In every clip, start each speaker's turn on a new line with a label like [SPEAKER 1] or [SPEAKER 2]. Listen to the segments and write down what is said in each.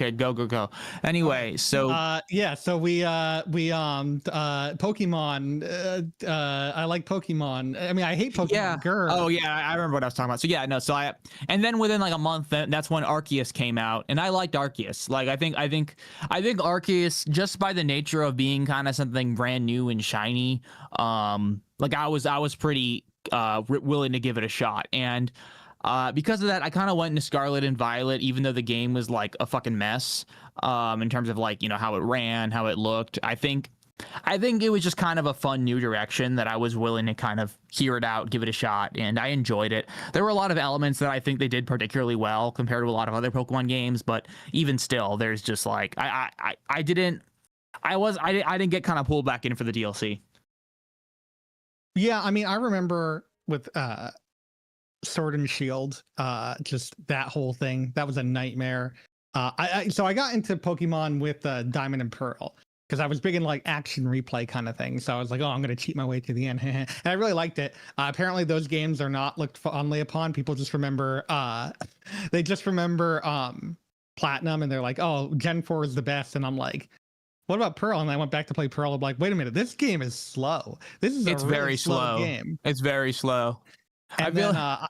[SPEAKER 1] Okay, go. Anyway, so
[SPEAKER 2] Yeah, so we Pokemon, I like Pokemon. I mean, I hate
[SPEAKER 1] yeah.
[SPEAKER 2] Pokemon. Grr.
[SPEAKER 1] Oh yeah, I remember what I was talking about. So yeah, no. So and then within like a month, that's when Arceus came out, and I liked Arceus. Like I think Arceus, just by the nature of being kind of something brand new and shiny, like I was pretty willing to give it a shot, and because of that, I kind of went into Scarlet and Violet, even though the game was like a fucking mess, in terms of like, how it ran, how it looked. I think it was just kind of a fun new direction that I was willing to kind of hear it out, give it a shot, and I enjoyed it. There were a lot of elements that I think they did particularly well compared to a lot of other Pokemon games, but even still, there's just like I didn't get kind of pulled back in for the DLC.
[SPEAKER 2] Yeah, I mean, I remember with Sword and Shield, just that whole thing. That was a nightmare. So I got into Pokemon with Diamond and Pearl, because I was big in like action replay kind of thing. So I was like, oh, I'm going to cheat my way to the end. And I really liked it. Apparently those games are not looked fondly upon. People just remember, they just remember Platinum, and they're like, oh, Gen 4 is the best. And I'm like, what about Pearl? And I went back to play Pearl. I'm like, wait a minute, this game is slow. This is
[SPEAKER 1] It's
[SPEAKER 2] a really
[SPEAKER 1] very slow
[SPEAKER 2] game.
[SPEAKER 1] It's very slow.
[SPEAKER 2] And then I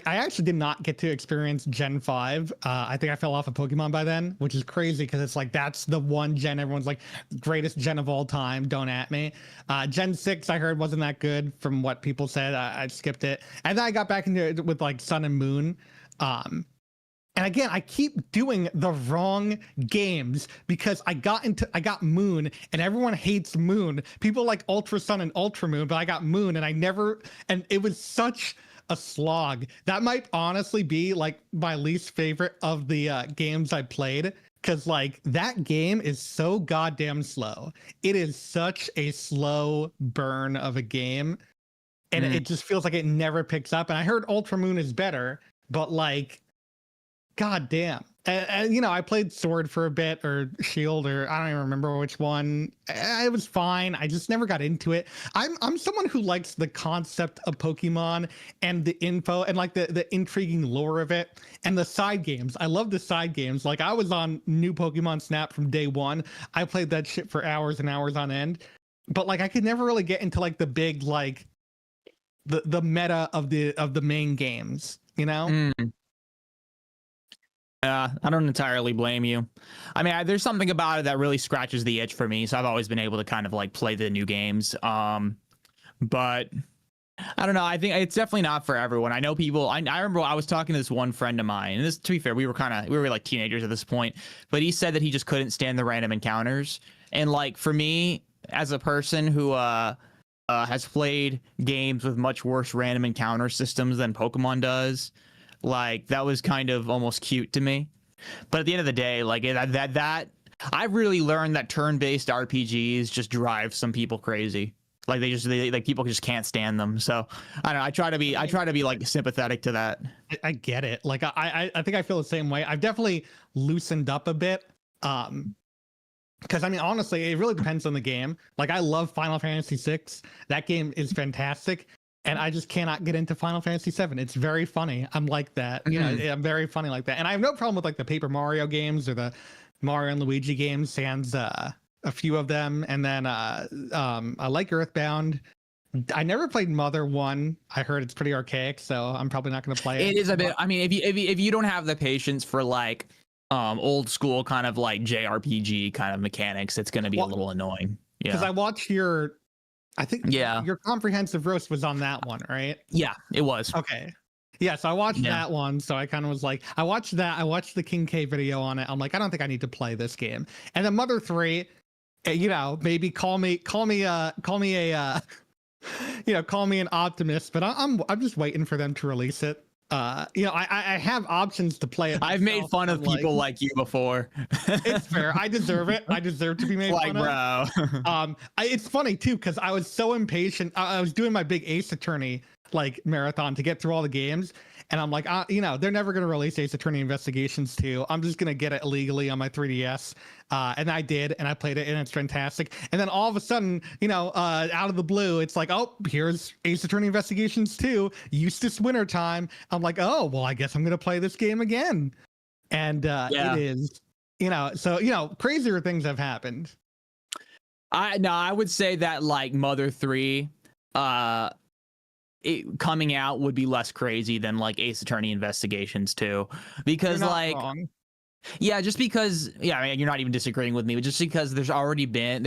[SPEAKER 2] actually did not get to experience Gen 5. I think I fell off of Pokemon by then, which is crazy because it's like that's the one gen everyone's like greatest gen of all time. Don't at me. Gen 6 I heard wasn't that good from what people said. I skipped it. And then I got back into it with like Sun and Moon. And again, I keep doing the wrong games because I got Moon, and everyone hates Moon. People like Ultra Sun and Ultra Moon, but I got Moon, and it was such a slog. That might honestly be like my least favorite of the games I played, because like that game is so goddamn slow. It is such a slow burn of a game, and it just feels like it never picks up. And I heard Ultra Moon is better, but like, god damn. And I played Sword for a bit, or Shield, or I don't even remember which one. It was fine. I just never got into it. I'm someone who likes the concept of Pokemon and the info and like the intriguing lore of it and the side games. I love the side games. Like I was on New Pokemon Snap from day one. I played that shit for hours and hours on end. But like I could never really get into like the big like the meta of the main games,
[SPEAKER 1] I don't entirely blame you. I mean, there's something about it that really scratches the itch for me, so I've always been able to kind of like play the new games. But I don't know. I think it's definitely not for everyone. I know people. I remember I was talking to this one friend of mine, and this, to be fair, we were like teenagers at this point, but he said that he just couldn't stand the random encounters. And like for me, as a person who has played games with much worse random encounter systems than Pokemon does, like that was kind of almost cute to me. But at the end of the day, like that I've really learned that turn-based RPGs just drive some people crazy. Like like people just can't stand them. So I don't know. I try to be like sympathetic to that.
[SPEAKER 2] I get it. Like I think I feel the same way. I've definitely loosened up a bit. Because I mean, honestly, it really depends on the game. Like I love Final Fantasy VI. That game is fantastic. And I just cannot get into Final Fantasy VII. It's very funny. I'm like that. I'm very funny like that. And I have no problem with like the Paper Mario games or the Mario and Luigi games, sans a few of them. And then I like Earthbound. I never played Mother 1. I heard it's pretty archaic, so I'm probably not going to play it.
[SPEAKER 1] It is a bit. I mean, if you don't have the patience for like old school kind of like JRPG kind of mechanics, it's going to be a little annoying. Yeah.
[SPEAKER 2] Because I watched your comprehensive roast was on that one, right?
[SPEAKER 1] Yeah, it was.
[SPEAKER 2] Okay. Yeah, so I watched that one. So I kind of was like, I watched the King K video on it. I'm like, I don't think I need to play this game. And then Mother 3, maybe call me an optimist, but I'm just waiting for them to release it. I have options to play it myself.
[SPEAKER 1] I've made fun of people like you before.
[SPEAKER 2] It's fair. I deserve it. I deserve to be made fun of. Bro. It's funny too, because I was so impatient. I was doing my big Ace Attorney like marathon to get through all the games, and I'm like, they're never going to release Ace Attorney Investigations 2. I'm just going to get it illegally on my 3DS. And I did, and I played it, and it's fantastic. And then all of a sudden, out of the blue, it's like, oh, here's Ace Attorney Investigations 2, Eustace Wintertime. I'm like, oh, well, I guess I'm going to play this game again. and it
[SPEAKER 1] Yeah.
[SPEAKER 2] is, so crazier things have happened.
[SPEAKER 1] I would say that like Mother 3 it coming out would be less crazy than like Ace Attorney Investigations 2,
[SPEAKER 2] You're
[SPEAKER 1] because
[SPEAKER 2] not
[SPEAKER 1] like
[SPEAKER 2] wrong.
[SPEAKER 1] yeah, just because, yeah, I mean, you're not even disagreeing with me, but just because there had already been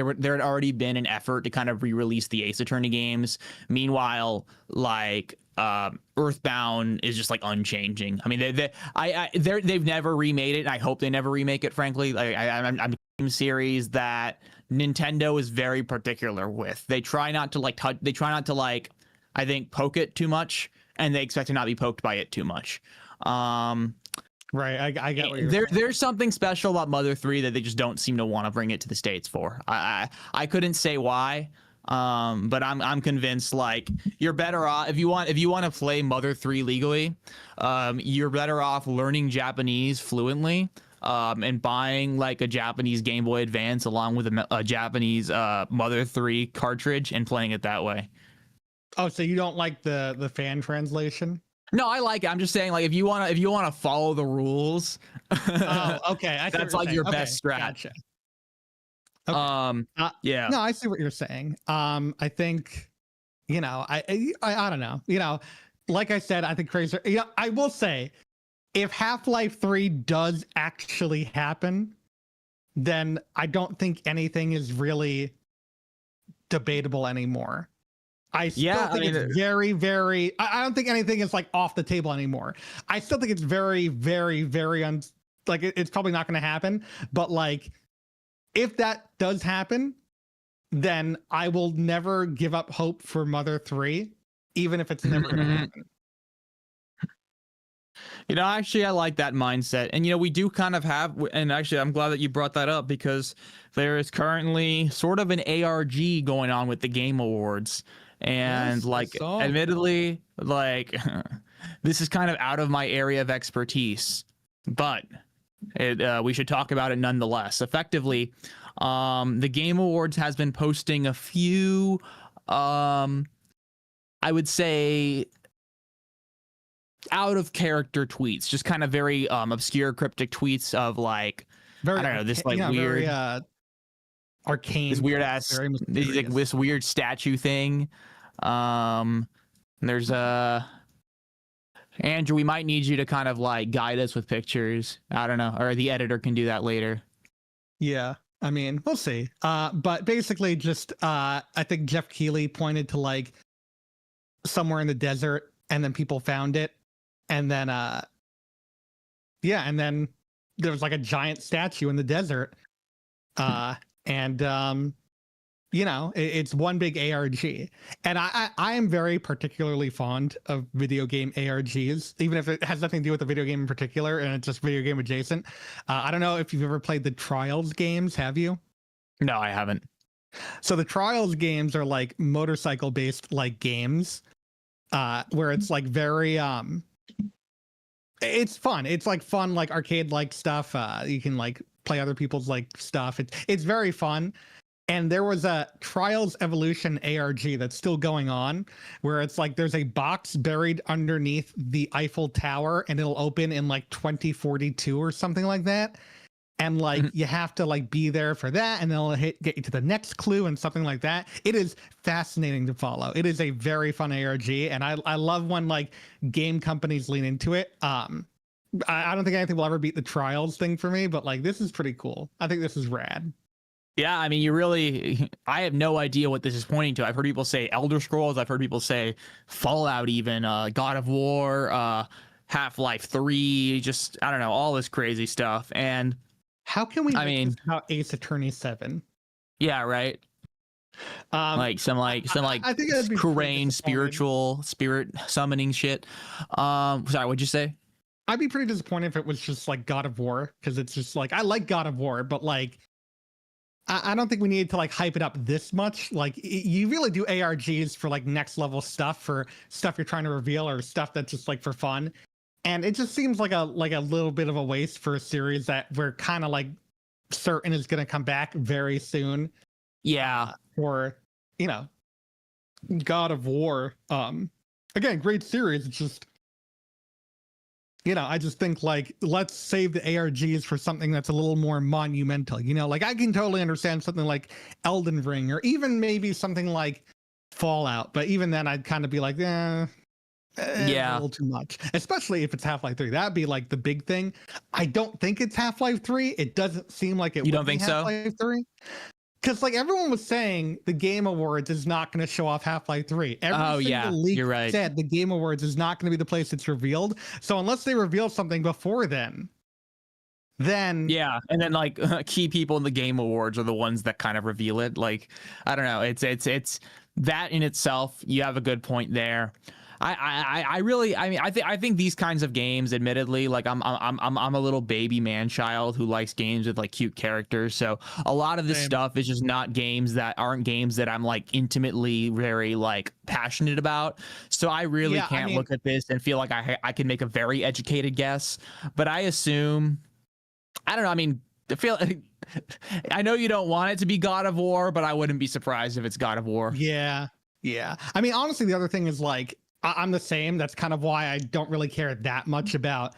[SPEAKER 1] an effort to kind of re-release the Ace Attorney games. Meanwhile, like Earthbound is just like unchanging. I mean, they've never remade it, and I hope they never remake it. Frankly, like I'm a game series that Nintendo is very particular with. They try not to like touch. They try not to like, I think, poke it too much, and they expect to not be poked by it too much.
[SPEAKER 2] Right, I get what you're saying.
[SPEAKER 1] There's something special about Mother 3 that they just don't seem to want to bring it to the States for. I couldn't say why, but I'm convinced like you're better off if you want to play Mother 3 legally, you're better off learning Japanese fluently, and buying like a Japanese Game Boy Advance along with a Japanese Mother 3 cartridge and playing it that way.
[SPEAKER 2] Oh, so you don't like the fan translation?
[SPEAKER 1] No, I like it. I'm just saying, like, if you want to follow the rules,
[SPEAKER 2] Oh, okay. I see
[SPEAKER 1] that's
[SPEAKER 2] what
[SPEAKER 1] like
[SPEAKER 2] you're
[SPEAKER 1] your
[SPEAKER 2] saying.
[SPEAKER 1] best strat.
[SPEAKER 2] Gotcha. Okay.
[SPEAKER 1] Yeah.
[SPEAKER 2] No, I see what you're saying. I think, I don't know. Like I said, I think crazy. I will say, if Half-Life 3 does actually happen, then I don't think anything is really debatable anymore. I still think it's very, very. I don't think anything is like off the table anymore. I still think it's very, very, very like it's probably not going to happen. But like, if that does happen, then I will never give up hope for Mother 3, even if it's never going to happen.
[SPEAKER 1] Actually, I like that mindset. And, we do kind of have, and actually, I'm glad that you brought that up, because there is currently sort of an ARG going on with the Game Awards. And
[SPEAKER 2] yes,
[SPEAKER 1] admittedly, like this is kind of out of my area of expertise, but we should talk about it nonetheless. Effectively, the Game Awards has been posting a few, I would say, out of character tweets, just kind of very obscure, cryptic tweets of like, very, I don't know, this like weird,
[SPEAKER 2] very, arcane,
[SPEAKER 1] this weird ass, this weird statue thing. There's Andrew, we might need you to kind of like guide us with pictures. I don't know, or the editor can do that later.
[SPEAKER 2] Yeah, I mean, we'll see. But basically, just I think Jeff Keighley pointed to like somewhere in the desert, and then people found it, and then and then there was like a giant statue in the desert, and it's one big ARG. And I am very particularly fond of video game ARGs, even if it has nothing to do with the video game in particular and it's just video game adjacent. I don't know if you've ever played the Trials games. Have you?
[SPEAKER 1] No, I haven't.
[SPEAKER 2] So the Trials games are like motorcycle based like games, where it's like very it's fun. It's like fun, like arcade like stuff. You can like play other people's like stuff. It's very fun. And there was a Trials Evolution ARG that's still going on, where it's like there's a box buried underneath the Eiffel Tower, and it'll open in like 2042 or something like that. And like you have to like be there for that, and they'll get you to the next clue and something like that. It is fascinating to follow. It is a very fun ARG, and I love when like game companies lean into it. I don't think anything will ever beat the Trials thing for me, but like this is pretty cool. I think this is rad.
[SPEAKER 1] Yeah, I mean, I have no idea what this is pointing to. I've heard people say Elder Scrolls. I've heard people say Fallout, even God of War, Half-Life 3, just, I don't know, all this crazy stuff. And
[SPEAKER 2] how can we make this about Ace Attorney 7?
[SPEAKER 1] Yeah, right. Like some I think Korean spirit summoning shit. Sorry, what'd you say?
[SPEAKER 2] I'd be pretty disappointed if it was just like God of War, because it's just like, I like God of War, but like I don't think we needed to like hype it up this much. Like you really do ARGs for like next level stuff, for stuff you're trying to reveal or stuff that's just like for fun. And it just seems like a little bit of a waste for a series that we're kind of like certain is going to come back very soon.
[SPEAKER 1] Yeah.
[SPEAKER 2] Or, God of War. Again, great series. It's just, I just think like let's save the ARGs for something that's a little more monumental. Like I can totally understand something like Elden Ring or even maybe something like Fallout, but even then I'd kind of be like, it's a little too much, especially if it's Half-Life 3. That'd be like the big thing. I don't think it's Half-Life 3. It doesn't seem like it
[SPEAKER 1] You
[SPEAKER 2] would
[SPEAKER 1] don't
[SPEAKER 2] be
[SPEAKER 1] think so?
[SPEAKER 2] Half-Life 3. Because like everyone was saying, the Game Awards is not going to show off Half-Life 3. Every single leak
[SPEAKER 1] you're right.
[SPEAKER 2] said the Game Awards is not going to be the place it's revealed. So unless they reveal something before then
[SPEAKER 1] yeah, and then like key people in the Game Awards are the ones that kind of reveal it. Like, I don't know, it's that in itself. You have a good point there. I really, I mean, I think these kinds of games, admittedly, like I'm a little baby man child who likes games with like cute characters. So a lot of this stuff is just not games that aren't games that I'm like intimately very like passionate about. So I really can't look at this and feel like I can make a very educated guess. But I assume, I don't know. I mean, I know you don't want it to be God of War, but I wouldn't be surprised if it's God of War.
[SPEAKER 2] Yeah. I mean, honestly, the other thing is like I'm the same. That's kind of why I don't really care that much about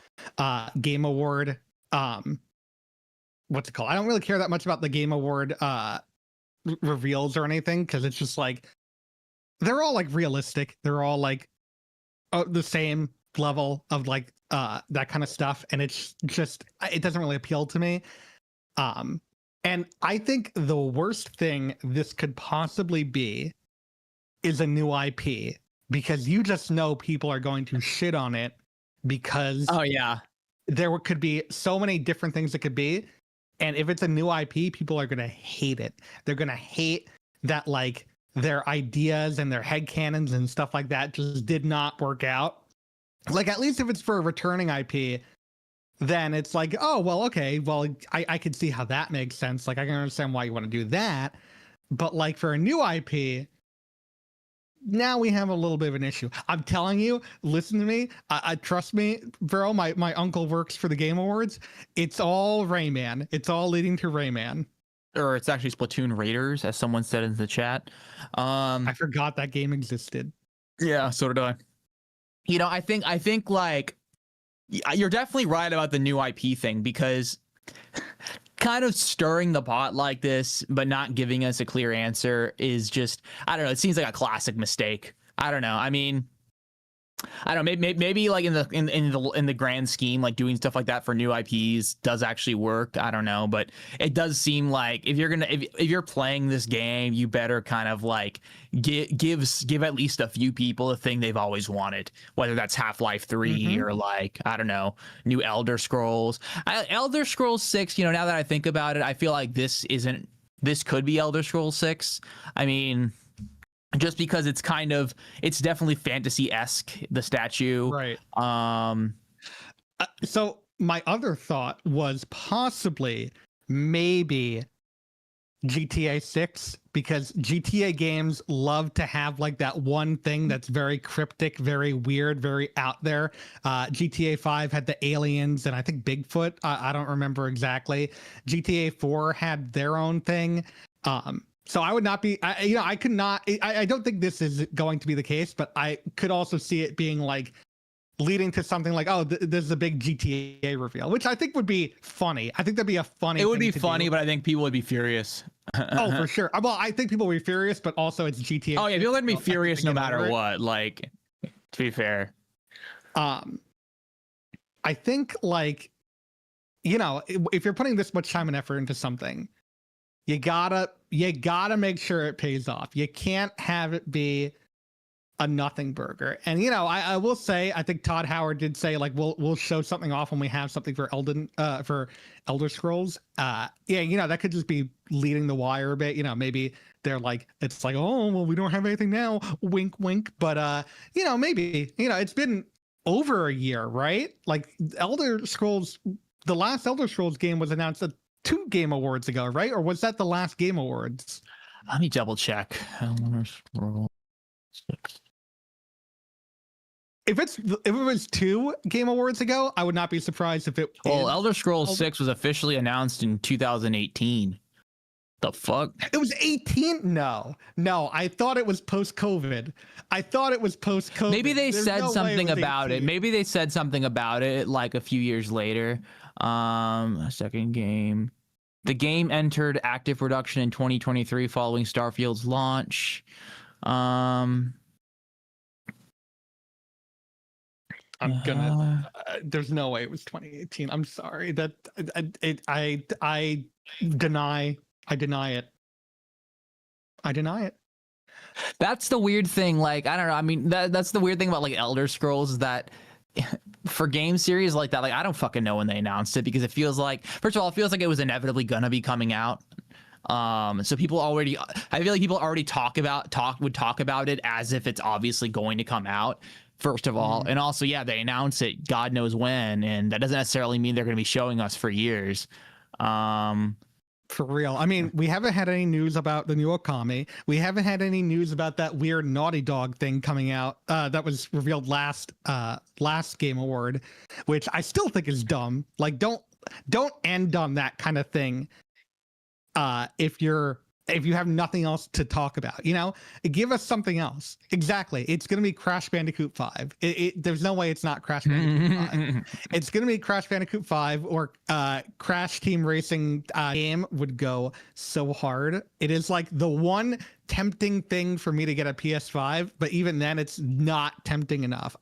[SPEAKER 2] Game Award. What's it called? I don't really care that much about the Game Award reveals or anything, because it's just like they're all like realistic. They're all like the same level of like that kind of stuff, and it's just it doesn't really appeal to me. And I think the worst thing this could possibly be is a new IP, because you just know people are going to shit on it, because there could be so many different things it could be. And if it's a new IP, people are going to hate it. They're going to hate that like their ideas and their headcanons and stuff like that just did not work out. Like, at least if it's for a returning IP, then it's like, oh, well, okay, well, I could see how that makes sense. Like, I can understand why you want to do that. But like for a new IP, now we have a little bit of an issue. I'm telling you, listen to me. I trust me, bro. My uncle works for the Game Awards. It's all Rayman. It's all leading to Rayman.
[SPEAKER 1] Or it's actually Splatoon Raiders, as someone said in the chat.
[SPEAKER 2] I forgot that game existed.
[SPEAKER 1] Yeah, so did I. I think like you're definitely right about the new IP thing, because kind of stirring the pot like this but not giving us a clear answer is just, I don't know, it seems like a classic mistake. I don't know. I mean, I don't know, maybe like in the grand scheme, like doing stuff like that for new IPs does actually work. I don't know, but it does seem like if you're playing this game, you better kind of like give at least a few people a thing they've always wanted, whether that's Half-Life 3 or like, I don't know, new Elder Scrolls. Elder Scrolls 6, now that I think about it, I feel like this could be Elder Scrolls 6. I mean, just because it's definitely fantasy-esque, the statue.
[SPEAKER 2] Right. So my other thought was possibly maybe GTA 6, because GTA games love to have like that one thing that's very cryptic, very weird, very out there. GTA 5 had the aliens and I think Bigfoot. I don't remember exactly. GTA 4 had their own thing. So I would not be, I could not, I don't think this is going to be the case, but I could also see it being like leading to something like, oh, this is a big GTA reveal, which I think would be funny. I think that'd be a funny.
[SPEAKER 1] It would be funny, but I think people would be furious.
[SPEAKER 2] Oh, for sure. Well, I think people would be furious, but also it's GTA.
[SPEAKER 1] Oh yeah, people are gonna be furious no matter what. Like, to be fair.
[SPEAKER 2] I think like, if you're putting this much time and effort into something, you gotta make sure it pays off. You can't have it be a nothing burger. And I will say, I think Todd Howard did say like we'll show something off when we have something for Elder Scrolls. That could just be leading the wire a bit. Maybe they're like, it's like, oh well, we don't have anything now, wink wink. But maybe it's been over a year, right? Like Elder Scrolls, the last Elder Scrolls game was announced 2 Game Awards ago, right? Or was that the last Game Awards?
[SPEAKER 1] Let me double check. Elder Scrolls 6.
[SPEAKER 2] If it was 2 Game Awards ago, I would not be surprised if it.
[SPEAKER 1] Well, Elder Scrolls 6 was officially announced in 2018. The fuck?
[SPEAKER 2] It was 18. No, I thought it was post-COVID.
[SPEAKER 1] Maybe they
[SPEAKER 2] There's
[SPEAKER 1] said
[SPEAKER 2] no way
[SPEAKER 1] something
[SPEAKER 2] was
[SPEAKER 1] about it.
[SPEAKER 2] 18.
[SPEAKER 1] Maybe they said something about it like a few years later. A second game. The game entered active production in 2023 following Starfield's launch.
[SPEAKER 2] I'm gonna. There's no way it was 2018. I'm sorry. That I deny. I deny it. I deny it.
[SPEAKER 1] That's the weird thing. Like, I don't know. I mean, that's the weird thing about like Elder Scrolls is that for game series like that, like I don't fucking know when they announced it because it feels like, first of all, it feels like it was inevitably gonna be coming out. So people already, I feel like people already would talk about it as if it's obviously going to come out. First of all, and also, yeah, they announce it God knows when, and that doesn't necessarily mean they're going to be showing us for years.
[SPEAKER 2] For real. I mean, we haven't had any news about the new Okami. We haven't had any news about that weird Naughty Dog thing coming out that was revealed last Game Award, which I still think is dumb. Like, don't end on that kind of thing. If you have nothing else to talk about, you know, give us something else. Exactly. It's going to be Crash Bandicoot 5. There's no way it's not Crash Bandicoot 5. It's going to be Crash Bandicoot 5 or Crash Team Racing game would go so hard. It is like the one tempting thing for me to get a PS5, but even then it's not tempting enough.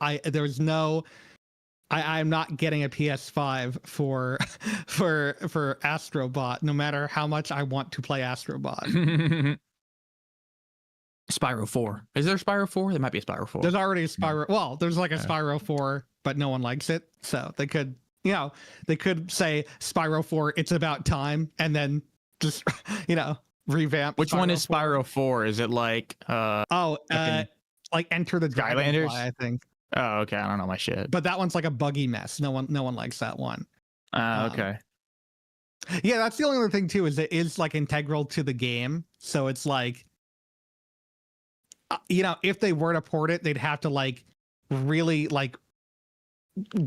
[SPEAKER 2] I'm not getting a PS5 for Astrobot, no matter how much I want to play Astrobot.
[SPEAKER 1] Spyro 4. Is there Spyro 4? There might be a Spyro 4.
[SPEAKER 2] There's already a Spyro. Well, there's like a Spyro 4, but no one likes it. So they could say Spyro 4, it's about time, and then just, revamp.
[SPEAKER 1] Which one is Spyro 4? Is it like
[SPEAKER 2] like Enter the
[SPEAKER 1] Skylanders?
[SPEAKER 2] I think.
[SPEAKER 1] Oh, okay. I don't know my shit.
[SPEAKER 2] But that one's like a buggy mess. No one likes that one.
[SPEAKER 1] Okay.
[SPEAKER 2] Yeah, that's the only other thing too, is it is like integral to the game. So it's like, if they were to port it, they'd have to like really like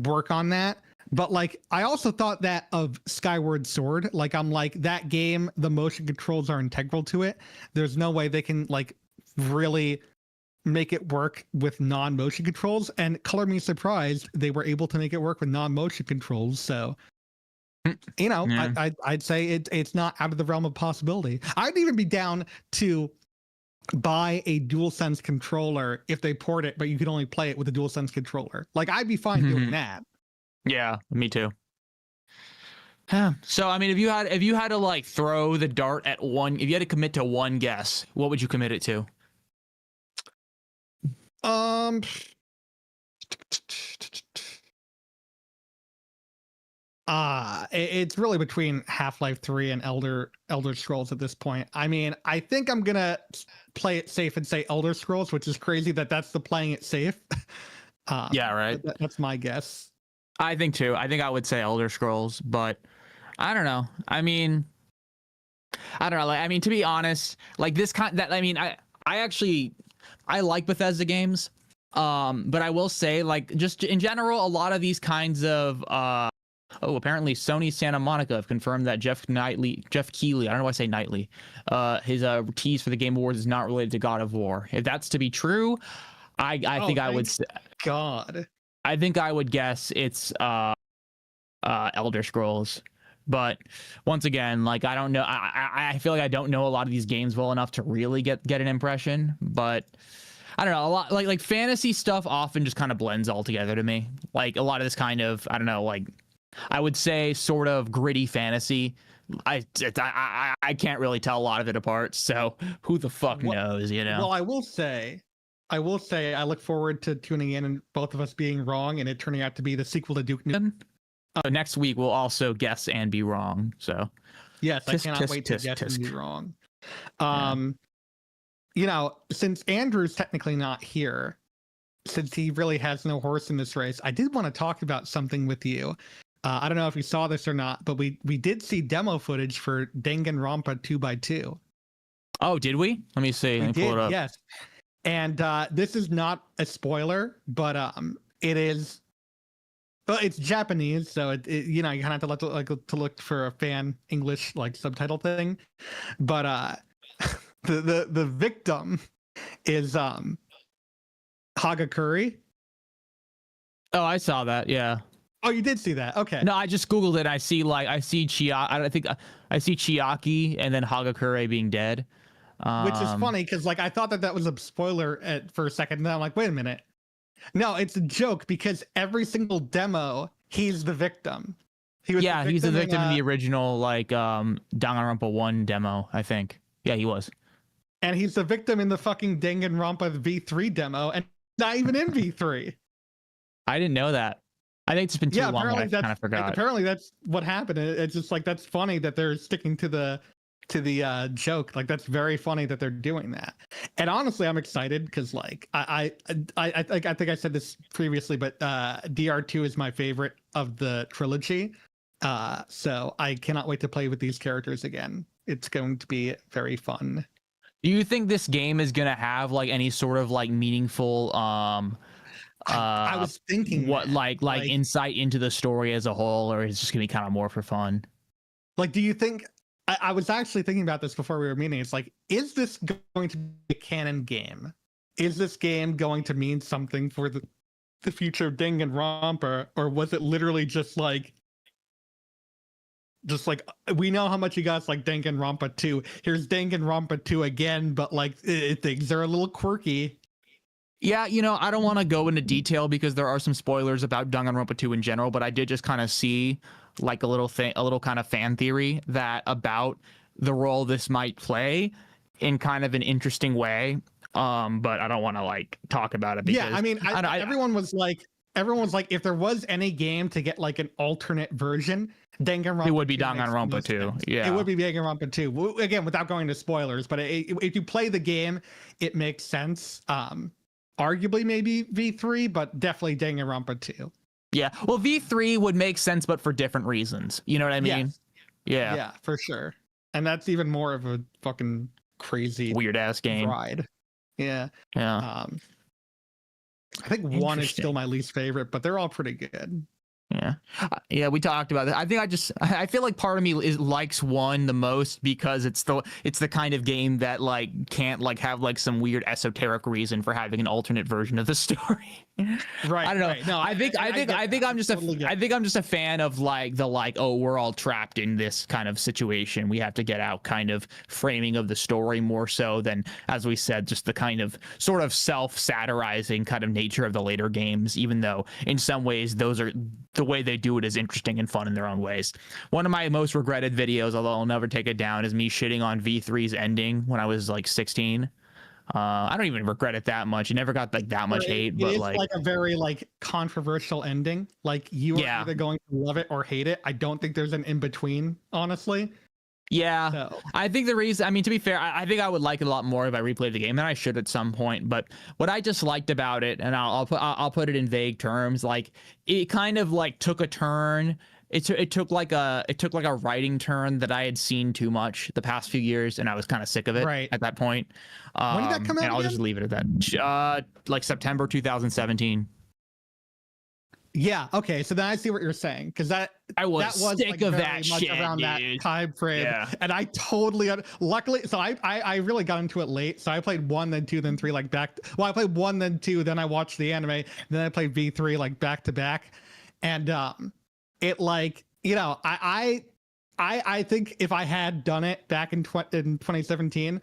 [SPEAKER 2] work on that. But like, I also thought that of Skyward Sword. Like, I'm like, that game, the motion controls are integral to it. There's no way they can like really make it work with non-motion controls, and color me surprised they were able to make it work with non-motion controls. So yeah. I'd say it's not out of the realm of possibility. I'd even be down to buy a DualSense controller if they port it, but you could only play it with a DualSense controller. Like, I'd be fine doing that.
[SPEAKER 1] Yeah, me too. So I mean, if you had to like throw the dart at one, if you had to commit to one guess, what would you commit it to?
[SPEAKER 2] It's really between Half-Life 3 and Elder Scrolls at this point. I mean, I think I'm gonna play it safe and say Elder Scrolls, which is crazy that's the playing it safe.
[SPEAKER 1] Yeah, right.
[SPEAKER 2] That's my guess.
[SPEAKER 1] I think too. I think I would say Elder Scrolls, but I don't know. I mean, I don't know. Like, I mean, to be honest, like this kind that I mean, I like Bethesda games, but I will say, like, just in general, a lot of these kinds of apparently Sony Santa Monica have confirmed that Jeff Keighley, I don't know why I say Knightley, his tease for the Game Awards is not related to God of War. If that's to be true, I think I would.
[SPEAKER 2] God,
[SPEAKER 1] I think I would guess it's Elder Scrolls. But once again, like, I don't know. I feel like I don't know a lot of these games well enough to really get an impression. But I don't know, a lot like fantasy stuff often just kind of blends all together to me. Like a lot of this kind of, I don't know, like I would say sort of gritty fantasy. I can't really tell a lot of it apart. So who the fuck knows, you know?
[SPEAKER 2] Well, I will say I look forward to tuning in and both of us being wrong and it turning out to be the sequel to Duke Nukem.
[SPEAKER 1] Next week we'll also guess and be wrong. So
[SPEAKER 2] yes, I cannot wait to guess and be wrong. Since Andrew's technically not here, since he really has no horse in this race, I did want to talk about something with you. I don't know if you saw this or not, but we did see demo footage for Danganronpa 2x2.
[SPEAKER 1] Oh, did we? Let me see. Let me pull it up.
[SPEAKER 2] Yes. And this is not a spoiler, but it is Well, it's Japanese, so you know, you kind of have to look for a fan English like subtitle thing. But the victim is Hagakure.
[SPEAKER 1] Oh, I saw that. Yeah.
[SPEAKER 2] Oh, you did see that? Okay.
[SPEAKER 1] No, I just googled it. I see I think I see Chiaki and then Hagakure being dead.
[SPEAKER 2] Which is funny because like I thought that was a spoiler for a second, and then I'm like, wait a minute, no, it's a joke because every single demo he's the victim.
[SPEAKER 1] He's the victim in the original like Danganronpa 1 demo, I think. Yeah, he was.
[SPEAKER 2] And he's the victim in the fucking Danganronpa V3 demo, and not even in V3.
[SPEAKER 1] I didn't know that. I think it's been too long that I kind of forgot.
[SPEAKER 2] Apparently that's what happened. It's just like, that's funny that they're sticking to the joke. Like, that's very funny that they're doing that. And honestly, I'm excited because like I think I said this previously, but DR2 is my favorite of the trilogy. So I cannot wait to play with these characters again. It's going to be very fun.
[SPEAKER 1] Do you think this game is gonna have like any sort of like meaningful
[SPEAKER 2] I was thinking
[SPEAKER 1] what like insight into the story as a whole, or is it just gonna be kind of more for fun?
[SPEAKER 2] Like, do you think I was actually thinking about this before we were meeting? It's like, is this going to be a canon game? Is this game going to mean something for the future of Danganronpa, or was it literally just like we know how much you guys like Danganronpa 2. Here's Danganronpa 2 again, but like things are a little quirky.
[SPEAKER 1] Yeah, you know, I don't want to go into detail because there are some spoilers about Danganronpa 2 in general, but I did just kind of see like a little kind of fan theory that about the role this might play in kind of an interesting way. But I don't want to like talk about it because
[SPEAKER 2] I mean, everyone was like, if there was any game to get like an alternate version, Danganronpa,
[SPEAKER 1] it would be Danganronpa 2. Yeah,
[SPEAKER 2] it would be Danganronpa 2. Again, without going to spoilers, but if you play the game, it makes sense. Arguably maybe V3, but definitely Danganronpa 2.
[SPEAKER 1] Yeah, well, V3 would make sense, but for different reasons. You know what I mean?
[SPEAKER 2] Yes. Yeah, for sure. And that's even more of a fucking crazy
[SPEAKER 1] weird ass game
[SPEAKER 2] ride. Yeah.
[SPEAKER 1] Yeah.
[SPEAKER 2] I think 1 is still my least favorite, but they're all pretty good.
[SPEAKER 1] Yeah, we talked about that. I think I feel like part of me likes 1 the most because it's the kind of game that like can't like have like some weird esoteric reason for having an alternate version of the story.
[SPEAKER 2] Right.
[SPEAKER 1] I don't know.
[SPEAKER 2] Right. No,
[SPEAKER 1] I think I'm just a fan of like oh, we're all trapped in this kind of situation. We have to get out kind of framing of the story more so than, as we said, just the kind of sort of self-satirizing kind of nature of the later games, even though in some ways those are the way they do it is interesting and fun in their own ways. One of my most regretted videos, although I'll never take it down, is me shitting on V3's ending when I was like 16. I don't even regret it that much. It never got like that much hate, but like
[SPEAKER 2] a very like controversial ending. Like you are either going to love it or hate it. I don't think there's an in between, honestly.
[SPEAKER 1] Yeah, so. I think the reason, I mean, to be fair, I think I would like it a lot more if I replayed the game, and I should at some point. But what I just liked about it, and I'll put it in vague terms, like it kind of like took a turn. It took like a writing turn that I had seen too much the past few years, and I was kind of sick of it at that point.
[SPEAKER 2] When did that come out?
[SPEAKER 1] And I'll just leave it at that. Like September 2017.
[SPEAKER 2] Yeah. Okay. So then I see what you're saying, because that was
[SPEAKER 1] sick
[SPEAKER 2] like
[SPEAKER 1] of that shit,
[SPEAKER 2] around
[SPEAKER 1] dude.
[SPEAKER 2] that time frame, and I totally luckily. So I really got into it late. So I played 1, then 2, then 3, like back. Well, I played 1, then 2, then I watched the anime, then I played V3 like back to back, and it like, you know, I think if I had done it back in 2017.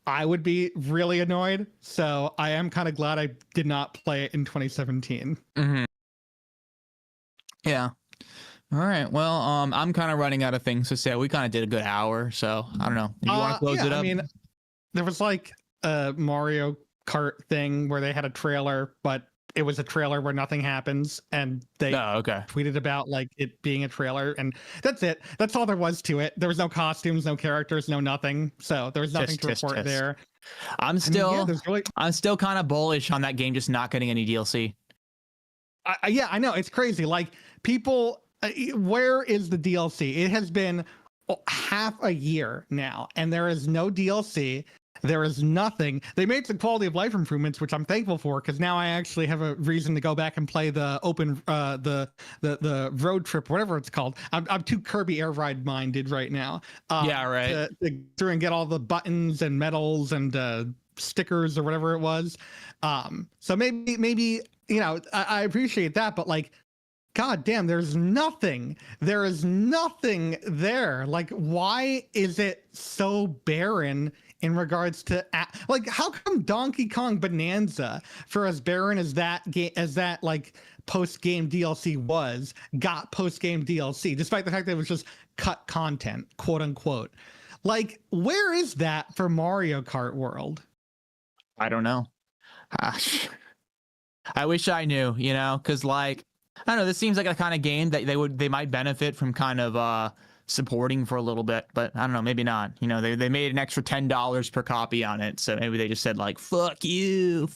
[SPEAKER 2] I would be really annoyed. So I am kind of glad I did not play it in 2017.
[SPEAKER 1] Mm-hmm. Yeah. All right. Well, I'm kind of running out of things to say. We kind of did a good hour, so I don't know. You want to close it up?
[SPEAKER 2] I mean, there was like a Mario Kart thing where they had a trailer, but it was a trailer where nothing happens, and they tweeted about like it being a trailer, and that's it. That's all there was to it. There was no costumes, no characters, no nothing. So there was nothing to report there.
[SPEAKER 1] I'm still kind of bullish on that game just not getting any DLC.
[SPEAKER 2] Yeah, I know, it's crazy. Like people, where is the DLC? It has been half a year now, and there is no DLC. There is nothing. They made some quality of life improvements, which I'm thankful for, because now I actually have a reason to go back and play the open the road trip, whatever it's called. I'm too Kirby Air Ride minded right now.
[SPEAKER 1] Yeah, right.
[SPEAKER 2] To through and get all the buttons and medals and stickers or whatever it was. So maybe I appreciate that, but like, God damn, there's nothing. There is nothing there. Like, why is it so barren in regards to like, how come Donkey Kong Bonanza, for as barren as that game, as that like post-game DLC was, got post-game DLC, despite the fact that it was just cut content, quote unquote. Like, where is that for Mario Kart World?
[SPEAKER 1] I don't know. I wish I knew, because like, I don't know, this seems like a kind of game that they might benefit from kind of supporting for a little bit, but I don't know, maybe not. They made an extra $10 per copy on it, so maybe they just said like, fuck you.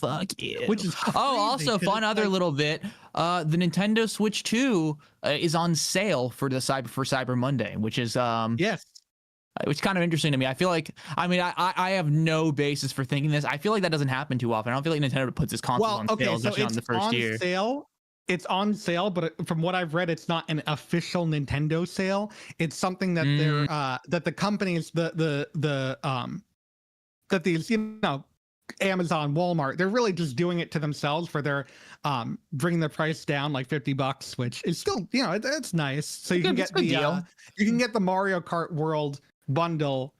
[SPEAKER 2] Which is crazy,
[SPEAKER 1] also fun other little bit. The Nintendo Switch 2 is on sale for Cyber Monday, which is
[SPEAKER 2] yes.
[SPEAKER 1] Which is kind of interesting to me. I feel like, I have no basis for thinking this. I feel like that doesn't happen too often. I don't feel like Nintendo puts its consoles on sale, especially on the first year.
[SPEAKER 2] It's on sale, but from what I've read, it's not an official Nintendo sale. It's something that they're that the companies, that these, Amazon, Walmart, they're really just doing it to themselves for their bringing the price down like $50, which is still, it's nice. So you can get the Mario Kart World bundle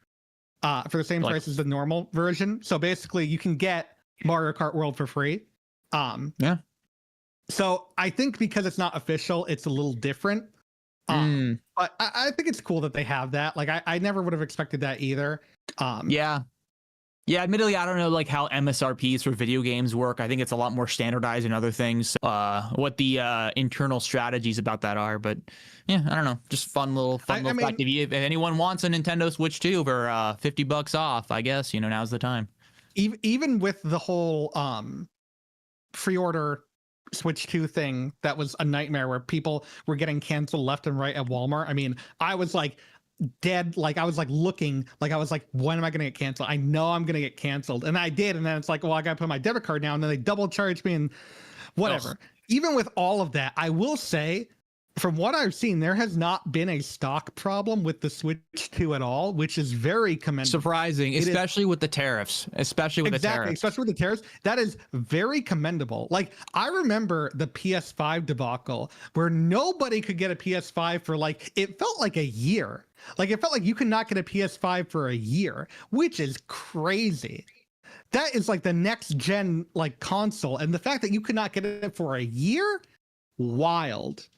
[SPEAKER 2] for the same price as the normal version. So basically, you can get Mario Kart World for free.
[SPEAKER 1] Yeah.
[SPEAKER 2] So I think because it's not official, it's a little different. But I think it's cool that they have that. Like, I never would have expected that either.
[SPEAKER 1] Yeah, admittedly, I don't know like how MSRPs for video games work. I think it's a lot more standardized in other things. What the internal strategies about that are, but yeah, I don't know. Just fun little fact. If anyone wants a Nintendo Switch 2 for $50 off, I guess now's the time.
[SPEAKER 2] Even with the whole pre-order Switch 2 thing, that was a nightmare where people were getting canceled left and right at Walmart. I mean, I was like dead, like I was like looking, like I was like, when am I gonna get canceled? I know I'm gonna get canceled, and I did. And then it's like, well, I gotta put my debit card now, and then they double charged me and whatever. Even with all of that, I will say, from what I've seen, there has not been a stock problem with the Switch 2 at all, which is very commendable.
[SPEAKER 1] Surprising, especially with the tariffs. Especially with the tariffs.
[SPEAKER 2] That is very commendable. Like, I remember the PS5 debacle where nobody could get a PS5 for like, it felt like a year. Like, it felt like you could not get a PS5 for a year, which is crazy. That is like the next gen like console, and the fact that you could not get it for a year, wild.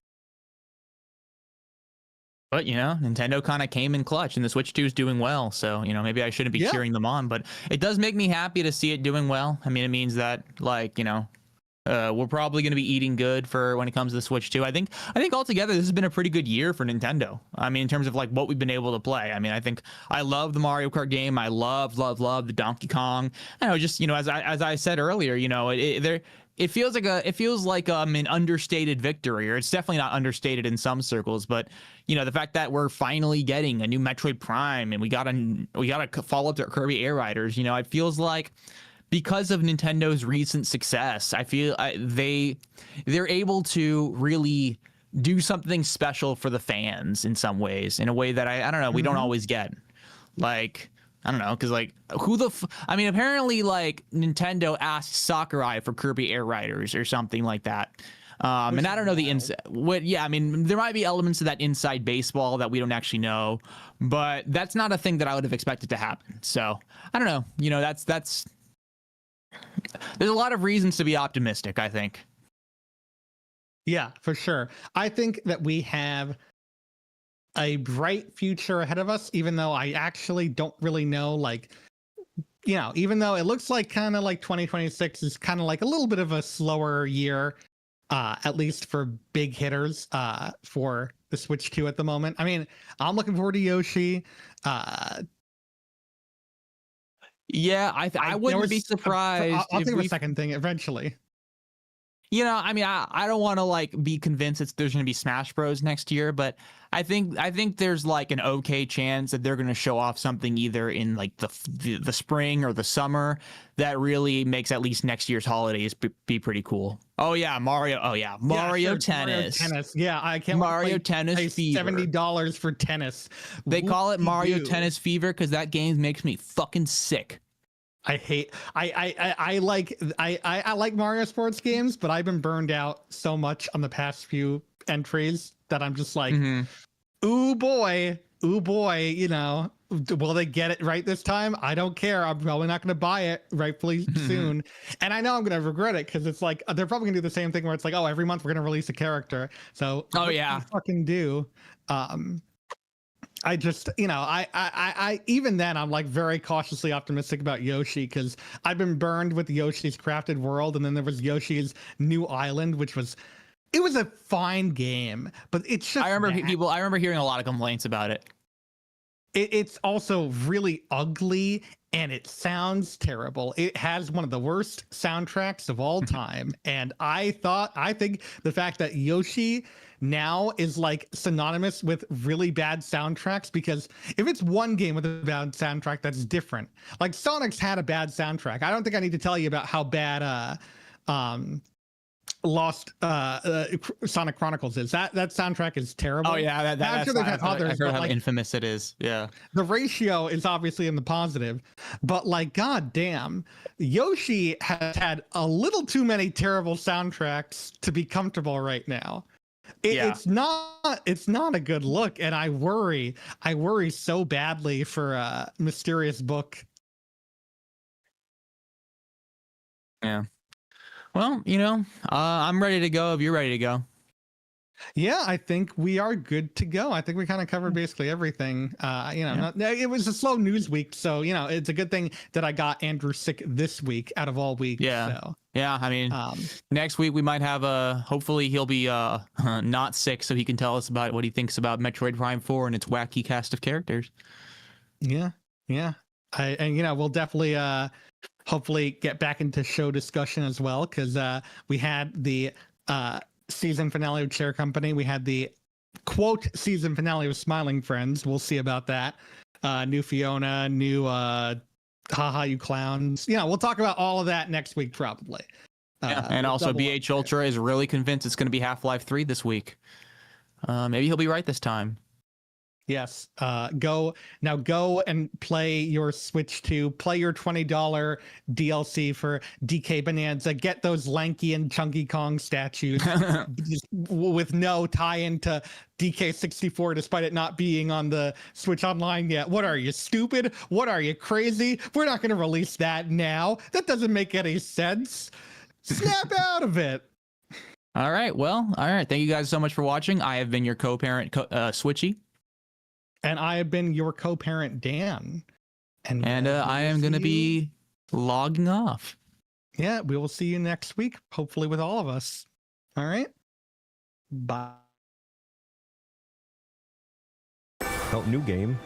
[SPEAKER 1] But Nintendo kind of came in clutch, and the Switch 2 is doing well. So maybe I shouldn't be cheering them on, but it does make me happy to see it doing well. I mean, it means that like we're probably going to be eating good for when it comes to the Switch 2. I think altogether this has been a pretty good year for Nintendo. I mean, in terms of like what we've been able to play. I mean, I think I love the Mario Kart game. I love the Donkey Kong. Just as I said earlier, it feels like an understated victory, or it's definitely not understated in some circles. But the fact that we're finally getting a new Metroid Prime, and we got a follow up to Kirby Air Riders. It feels like, because of Nintendo's recent success, I feel they're able to really do something special for the fans in some ways, in a way that I don't know, we don't always get. Like, I don't know, because like apparently like Nintendo asked Sakurai for Kirby Air Riders or something like that. And I don't know the inside. There might be elements of that inside baseball that we don't actually know, but that's not a thing that I would have expected to happen. So I don't know. That's there's a lot of reasons to be optimistic, I think.
[SPEAKER 2] Yeah, for sure. I think that we have a bright future ahead of us, even though I actually don't really know, like, even though it looks like kind of like 2026 is kind of like a little bit of a slower year, at least for big hitters, for the Switch 2 at the moment. I mean, I'm looking forward to Yoshi.
[SPEAKER 1] Yeah, I wouldn't be surprised.
[SPEAKER 2] I'll think of a second thing eventually.
[SPEAKER 1] I mean, I don't want to like be convinced there's going to be Smash Bros next year, but I think there's like an okay chance that they're going to show off something either in like the spring or the summer that really makes at least next year's holidays be pretty cool. Oh yeah, Mario. Oh yeah, Mario
[SPEAKER 2] Sure,
[SPEAKER 1] Tennis.
[SPEAKER 2] Mario Tennis. Yeah, I can't
[SPEAKER 1] Mario
[SPEAKER 2] wait to
[SPEAKER 1] Tennis
[SPEAKER 2] pay
[SPEAKER 1] Fever.
[SPEAKER 2] $70 for tennis.
[SPEAKER 1] They call it Mario
[SPEAKER 2] Whoop-de-doo.
[SPEAKER 1] Tennis Fever because that game makes me fucking sick.
[SPEAKER 2] I hate I like Mario sports games, but I've been burned out so much on the past few entries that I'm just like, ooh boy, you know, will they get it right this time? I don't care. I'm probably not going to buy it rightfully soon. And I know I'm going to regret it because it's like they're probably going to do the same thing where it's like, oh, every month we're going to release a character. So
[SPEAKER 1] Oh
[SPEAKER 2] what
[SPEAKER 1] yeah,
[SPEAKER 2] do you fucking do. I just, you know, I even then I'm like very cautiously optimistic about Yoshi because I've been burned with Yoshi's Crafted World, and then there was Yoshi's New Island, which was it was a fine game, but it's just
[SPEAKER 1] I remember hearing a lot of complaints about it.
[SPEAKER 2] it's also really ugly and it sounds terrible. It has one of the worst soundtracks of all time. And I think the fact that Yoshi now is like synonymous with really bad soundtracks, because if it's one game with a bad soundtrack, that's different. Like Sonic's had a bad soundtrack. I don't think I need to tell you about how bad Lost Sonic Chronicles is. That soundtrack is terrible.
[SPEAKER 1] Oh yeah,
[SPEAKER 2] I'm sure they've had others,
[SPEAKER 1] I've heard how
[SPEAKER 2] like,
[SPEAKER 1] infamous it is. Yeah,
[SPEAKER 2] the ratio is obviously in the positive, but like, god damn, Yoshi has had a little too many terrible soundtracks to be comfortable right now. It's not a good look, and I worry so badly for Mysterious Book.
[SPEAKER 1] yeah. Well, I'm ready to go if you're ready to go.
[SPEAKER 2] Yeah, I think we are good to go. I think we kind of covered basically everything. It was a slow news week, so it's a good thing that I got Andrew sick this week out of all weeks.
[SPEAKER 1] Yeah.
[SPEAKER 2] So.
[SPEAKER 1] Yeah, I mean, next week we might have hopefully he'll be not sick, so he can tell us about what he thinks about Metroid Prime 4 and its wacky cast of characters.
[SPEAKER 2] Yeah. We'll definitely hopefully get back into show discussion as well, because we had the season finale of Chair Company. We had the quote season finale of Smiling Friends. We'll see about that. New Fiona, new haha you clowns. We'll talk about all of that next week probably.
[SPEAKER 1] And also BH Ultra is really convinced it's going to be Half-Life 3 this week. Maybe he'll be right this time.
[SPEAKER 2] Yes. Go and play your Switch 2. Play your $20 DLC for DK Bonanza. Get those lanky and chunky Kong statues with no tie-in to DK64, despite it not being on the Switch Online yet. What are you, stupid? What are you, crazy? We're not going to release that now. That doesn't make any sense. Snap out of it.
[SPEAKER 1] All right. Well, all right. Thank you guys so much for watching. I have been your co-parent, Switchy.
[SPEAKER 2] And I have been your co-parent, Dan.
[SPEAKER 1] And I am going to be logging off.
[SPEAKER 2] Yeah, we will see you next week, hopefully with all of us. All right. Bye.
[SPEAKER 3] New game.